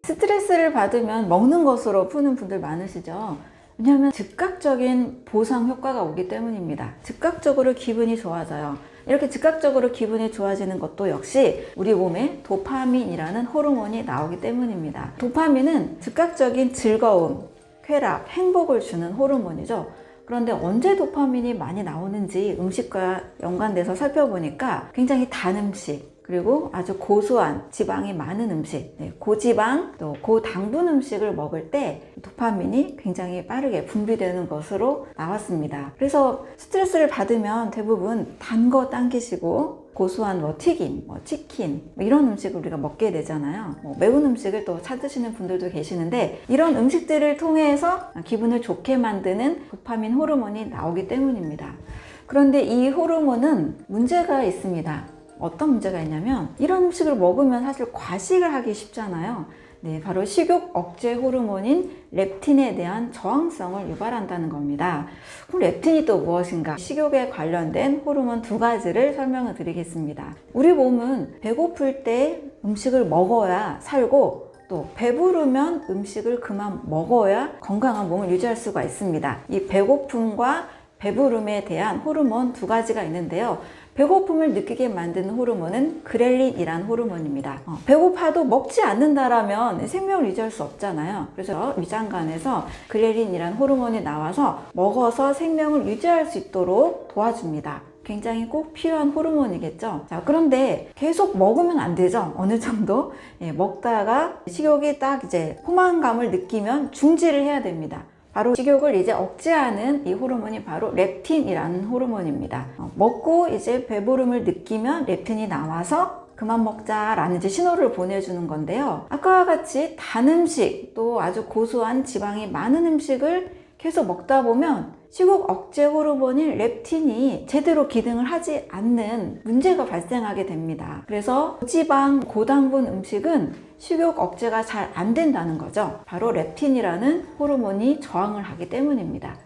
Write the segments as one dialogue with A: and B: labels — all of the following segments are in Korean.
A: 스트레스를 받으면 먹는 것으로 푸는 분들 많으시죠? 왜냐하면 즉각적인 보상 효과가 오기 때문입니다. 즉각적으로 기분이 좋아져요. 이렇게 즉각적으로 기분이 좋아지는 것도 역시 우리 몸에 도파민이라는 호르몬이 나오기 때문입니다. 도파민은 즉각적인 즐거움, 쾌락, 행복을 주는 호르몬이죠. 그런데 언제 도파민이 많이 나오는지 음식과 연관돼서 살펴보니까 굉장히 단 음식, 그리고 아주 고소한 지방이 많은 음식, 고지방 또 고당분 음식을 먹을 때 도파민이 굉장히 빠르게 분비되는 것으로 나왔습니다. 그래서 스트레스를 받으면 대부분 단 거 당기시고 고소한 튀김, 치킨 이런 음식을 우리가 먹게 되잖아요. 매운 음식을 또 찾으시는 분들도 계시는데, 이런 음식들을 통해서 기분을 좋게 만드는 도파민 호르몬이 나오기 때문입니다. 그런데 이 호르몬은 문제가 있습니다. 어떤 문제가 있냐면, 이런 음식을 먹으면 사실 과식을 하기 쉽잖아요. 바로 식욕 억제 호르몬인 렙틴에 대한 저항성을 유발한다는 겁니다. 그럼 렙틴이 또 무엇인가? 식욕에 관련된 호르몬 두 가지를 설명을 드리겠습니다. 우리 몸은 배고플 때 음식을 먹어야 살고, 또 배부르면 음식을 그만 먹어야 건강한 몸을 유지할 수가 있습니다. 이 배고픔과 배부름에 대한 호르몬 두 가지가 있는데요. 배고픔을 느끼게 만드는 호르몬은 그렐린이라는 호르몬입니다. 배고파도 먹지 않는다라면 생명을 유지할 수 없잖아요. 그래서 위장관에서 그렐린이라는 호르몬이 나와서 먹어서 생명을 유지할 수 있도록 도와줍니다. 굉장히 꼭 필요한 호르몬이겠죠. 자, 그런데 계속 먹으면 안 되죠. 어느 정도 먹다가 식욕이 딱 이제 포만감을 느끼면 중지를 해야 됩니다. 바로 식욕을 이제 억제하는 이 호르몬이 바로 렙틴이라는 호르몬입니다. 먹고 이제 배부름을 느끼면 렙틴이 나와서 그만 먹자라는 이제 신호를 보내주는 건데요. 아까와 같이 단 음식, 또 아주 고소한 지방이 많은 음식을 계속 먹다 보면 식욕 억제 호르몬인 렙틴이 제대로 기능을 하지 않는 문제가 발생하게 됩니다. 그래서 고지방, 고당분 음식은 식욕 억제가 잘 안 된다는 거죠. 바로 렙틴이라는 호르몬이 저항을 하기 때문입니다.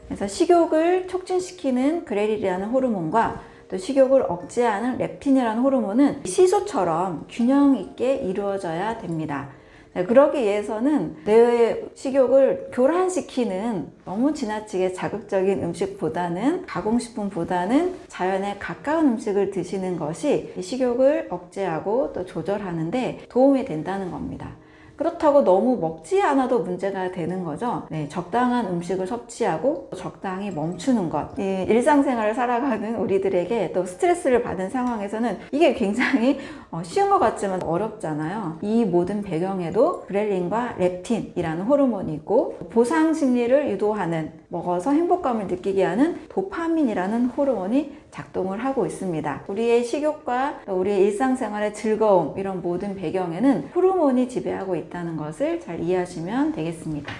A: 그래서 식욕을 촉진시키는 그렐린이라는 호르몬과 또 식욕을 억제하는 렙틴이라는 호르몬은 시소처럼 균형 있게 이루어져야 됩니다. 그러기 위해서는 뇌의 식욕을 교란시키는 너무 지나치게 자극적인 음식보다는, 가공식품보다는 자연에 가까운 음식을 드시는 것이 식욕을 억제하고 또 조절하는 데 도움이 된다는 겁니다. 그렇다고 너무 먹지 않아도 문제가 되는 거죠. 적당한 음식을 섭취하고 적당히 멈추는 것. 이 일상생활을 살아가는 우리들에게 또 스트레스를 받은 상황에서는 이게 굉장히 쉬운 것 같지만 어렵잖아요. 이 모든 배경에도 그렐린과 렙틴이라는 호르몬이 있고, 보상 심리를 유도하는, 먹어서 행복감을 느끼게 하는 도파민이라는 호르몬이 작동을 하고 있습니다. 우리의 식욕과 우리의 일상생활의 즐거움, 이런 모든 배경에는 호르몬이 지배하고 있다는 것을 잘 이해하시면 되겠습니다.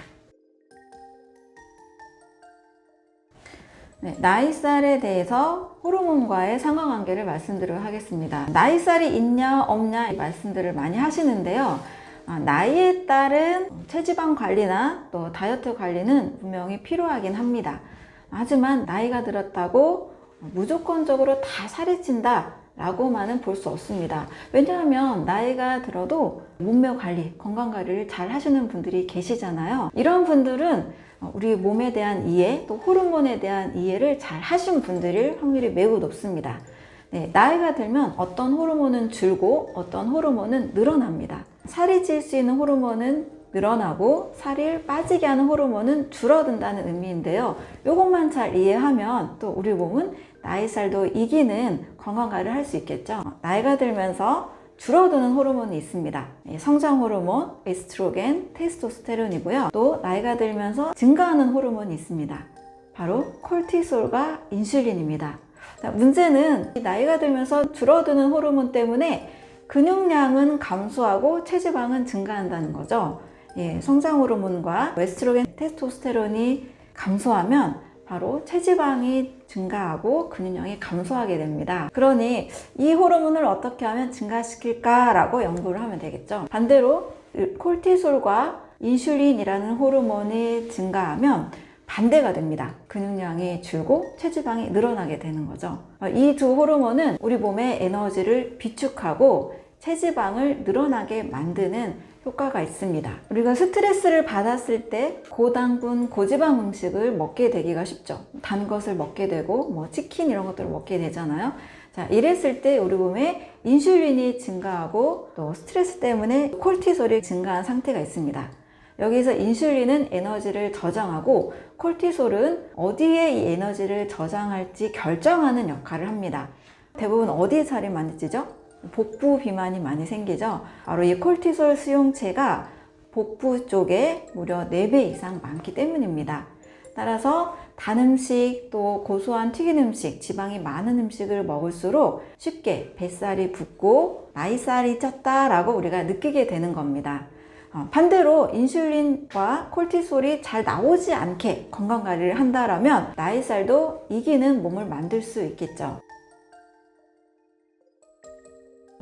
A: 나이살에 대해서 호르몬과의 상관관계를 말씀드리도록 하겠습니다. 나이살이 있냐 없냐 말씀들을 많이 하시는데요. 나이에 따른 체지방 관리나 또 다이어트 관리는 분명히 필요하긴 합니다. 하지만 나이가 들었다고 무조건적으로 다 살이 찐다 라고만은 볼 수 없습니다. 왜냐하면 나이가 들어도 몸매 관리, 건강 관리를 잘 하시는 분들이 계시잖아요. 이런 분들은 우리 몸에 대한 이해, 또 호르몬에 대한 이해를 잘 하신 분들일 확률이 매우 높습니다. 나이가 들면 어떤 호르몬은 줄고 어떤 호르몬은 늘어납니다. 살이 찔 수 있는 호르몬은 늘어나고 살이 빠지게 하는 호르몬은 줄어든다는 의미인데요. 이것만 잘 이해하면 또 우리 몸은 나이살도 이기는 건강관리를 할 수 있겠죠. 나이가 들면서 줄어드는 호르몬이 있습니다. 성장 호르몬, 에스트로겐, 테스토스테론이고요. 또 나이가 들면서 증가하는 호르몬이 있습니다. 바로 콜티솔과 인슐린입니다. 문제는 나이가 들면서 줄어드는 호르몬 때문에 근육량은 감소하고 체지방은 증가한다는 거죠. 성장 호르몬과 에스트로겐, 테스토스테론이 감소하면 바로 체지방이 증가하고 근육량이 감소하게 됩니다. 그러니 이 호르몬을 어떻게 하면 증가시킬까라고 연구를 하면 되겠죠. 반대로 콜티솔과 인슐린이라는 호르몬이 증가하면 반대가 됩니다. 근육량이 줄고 체지방이 늘어나게 되는 거죠. 이 두 호르몬은 우리 몸의 에너지를 비축하고 체지방을 늘어나게 만드는 효과가 있습니다. 우리가 스트레스를 받았을 때 고당분, 고지방 음식을 먹게 되기가 쉽죠. 단 것을 먹게 되고 뭐 치킨 이런 것들을 먹게 되잖아요. 자, 이랬을 때 우리 몸에 인슐린이 증가하고 또 스트레스 때문에 콜티솔이 증가한 상태가 있습니다. 여기서 인슐린은 에너지를 저장하고 콜티솔은 어디에 이 에너지를 저장할지 결정하는 역할을 합니다. 대부분 어디에 살이 많이 찌죠? 복부 비만이 많이 생기죠. 바로 이 콜티솔 수용체가 복부 쪽에 무려 4배 이상 많기 때문입니다. 따라서 단 음식 또 고소한 튀긴 음식, 지방이 많은 음식을 먹을수록 쉽게 뱃살이 붓고 나이살이 쪘다라고 우리가 느끼게 되는 겁니다. 반대로 인슐린과 콜티솔이 잘 나오지 않게 건강관리를 한다면 나이살도 이기는 몸을 만들 수 있겠죠.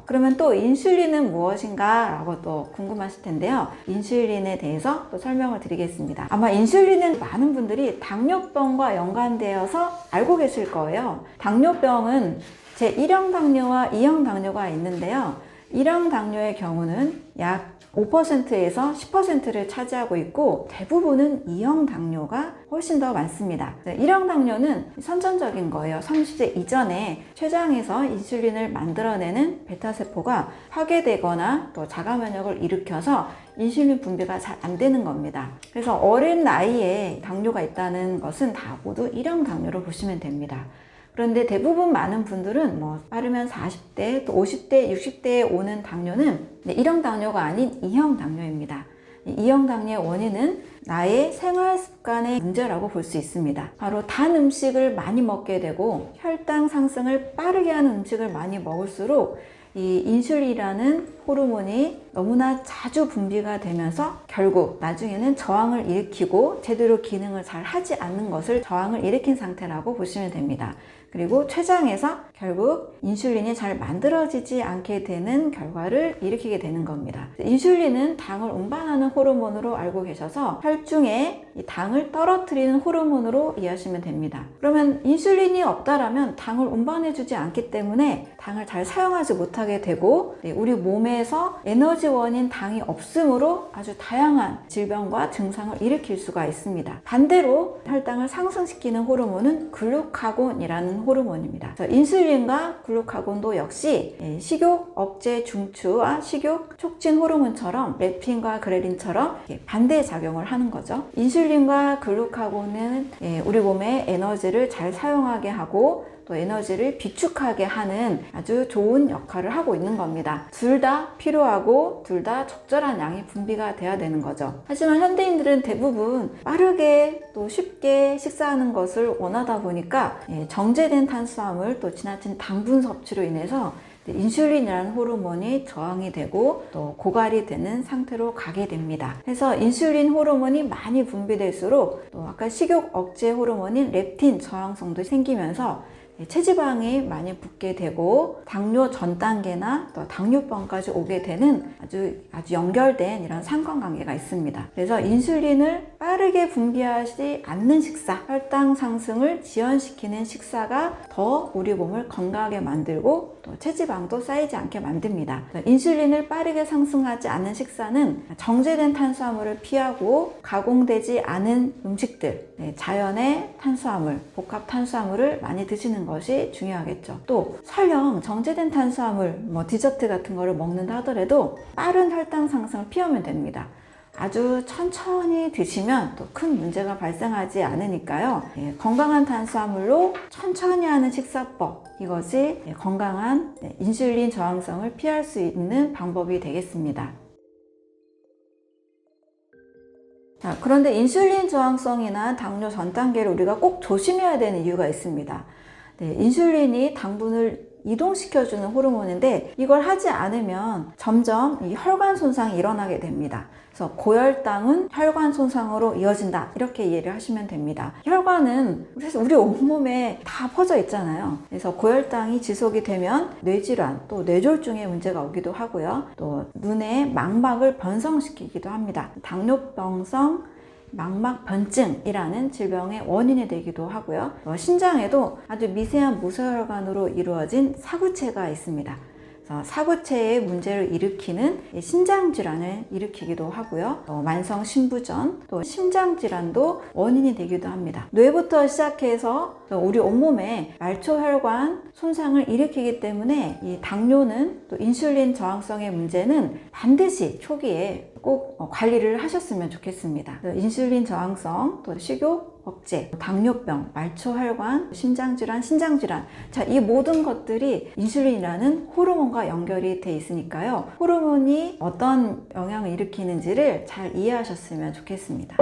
A: 그러면 또 인슐린은 무엇인가 라고 또 궁금하실 텐데요. 인슐린에 대해서 또 설명을 드리겠습니다. 아마 인슐린은 많은 분들이 당뇨병과 연관되어서 알고 계실 거예요. 당뇨병은 제1형 당뇨와 2형 당뇨가 있는데요. 1형 당뇨의 경우는 약 5%에서 10%를 차지하고 있고 대부분은 2형 당뇨가 훨씬 더 많습니다. 1형 당뇨는 선천적인 거예요. 30세 이전에 췌장에서 인슐린을 만들어내는 베타세포가 파괴되거나 또 자가 면역을 일으켜서 인슐린 분비가 잘 안 되는 겁니다. 그래서 어린 나이에 당뇨가 있다는 것은 다 모두 1형 당뇨로 보시면 됩니다. 그런데 대부분 많은 분들은 빠르면 40대 또 50대 60대에 오는 당뇨는 1형 당뇨가 아닌 2형 당뇨입니다. 2형 당뇨의 원인은 나의 생활 습관의 문제라고 볼 수 있습니다. 바로 단 음식을 많이 먹게 되고 혈당 상승을 빠르게 하는 음식을 많이 먹을수록 이 인슐린이라는 호르몬이 너무나 자주 분비가 되면서 결국 나중에는 저항을 일으키고 제대로 기능을 잘 하지 않는 것을 저항을 일으킨 상태라고 보시면 됩니다. 그리고 췌장에서 결국 인슐린이 잘 만들어지지 않게 되는 결과를 일으키게 되는 겁니다. 인슐린은 당을 운반하는 호르몬으로 알고 계셔서 혈중에 이 당을 떨어뜨리는 호르몬으로 이해하시면 됩니다. 그러면 인슐린이 없다라면 당을 운반해주지 않기 때문에 당을 잘 사용하지 못하게 되고 우리 몸에서 에너지원인 당이 없으므로 아주 다양한 질병과 증상을 일으킬 수가 있습니다. 반대로 혈당을 상승시키는 호르몬은 글루카곤이라는 호르몬입니다. 인슐린과 글루카곤도 역시 식욕 억제 중추와 식욕 촉진 호르몬처럼 렙틴과 그렐린처럼 반대 작용을 하는 거죠. 인슐린과 글루카곤은 우리 몸의 에너지를 잘 사용하게 하고 또 에너지를 비축하게 하는 아주 좋은 역할을 하고 있는 겁니다. 둘 다 필요하고 둘 다 적절한 양이 분비가 돼야 되는 거죠. 하지만 현대인들은 대부분 빠르게 또 쉽게 식사하는 것을 원하다 보니까 정제된 탄수화물 또 지나친 당분 섭취로 인해서 인슐린이라는 호르몬이 저항이 되고 또 고갈이 되는 상태로 가게 됩니다. 그래서 인슐린 호르몬이 많이 분비될수록 또 아까 식욕 억제 호르몬인 렙틴 저항성도 생기면서 체지방이 많이 붙게 되고 당뇨 전 단계나 또 당뇨병까지 오게 되는 아주 연결된 이런 상관관계가 있습니다. 그래서 인슐린을 빠르게 분비하지 않는 식사, 혈당 상승을 지연시키는 식사가 더 우리 몸을 건강하게 만들고 또 체지방도 쌓이지 않게 만듭니다. 인슐린을 빠르게 상승하지 않는 식사는 정제된 탄수화물을 피하고 가공되지 않은 음식들, 자연의 탄수화물, 복합 탄수화물을 많이 드시는 것이 중요하겠죠. 또 설령 정제된 탄수화물, 디저트 같은 거를 먹는다 하더라도 빠른 혈당 상승을 피하면 됩니다. 아주 천천히 드시면 또 큰 문제가 발생하지 않으니까요. 건강한 탄수화물로 천천히 하는 식사법, 이것이 건강한 인슐린 저항성을 피할 수 있는 방법이 되겠습니다. 자, 그런데 인슐린 저항성이나 당뇨 전 단계를 우리가 꼭 조심해야 되는 이유가 있습니다. 인슐린이 당분을 이동시켜주는 호르몬인데 이걸 하지 않으면 점점 이 혈관 손상이 일어나게 됩니다. 그래서 고혈당은 혈관 손상으로 이어진다, 이렇게 이해를 하시면 됩니다. 혈관은 사실 우리 온몸에 다 퍼져 있잖아요. 그래서 고혈당이 지속이 되면 뇌질환, 또 뇌졸중의 문제가 오기도 하고요. 또 눈의 망막을 변성시키기도 합니다. 당뇨병성 망막변증이라는 질병의 원인이 되기도 하고요. 신장에도 아주 미세한 모세혈관으로 이루어진 사구체가 있습니다. 사구체의 문제를 일으키는 신장 질환을 일으키기도 하고요. 만성 신부전, 또 심장 질환도 원인이 되기도 합니다. 뇌부터 시작해서 우리 온몸에 말초혈관 손상을 일으키기 때문에 이 당뇨는 또 인슐린 저항성의 문제는 반드시 초기에 꼭 관리를 하셨으면 좋겠습니다. 인슐린 저항성, 또 식욕 억제, 당뇨병, 말초혈관, 심장질환, 신장질환, 자, 이 모든 것들이 인슐린이라는 호르몬과 연결이 돼 있으니까요. 호르몬이 어떤 영향을 일으키는지를 잘 이해하셨으면 좋겠습니다.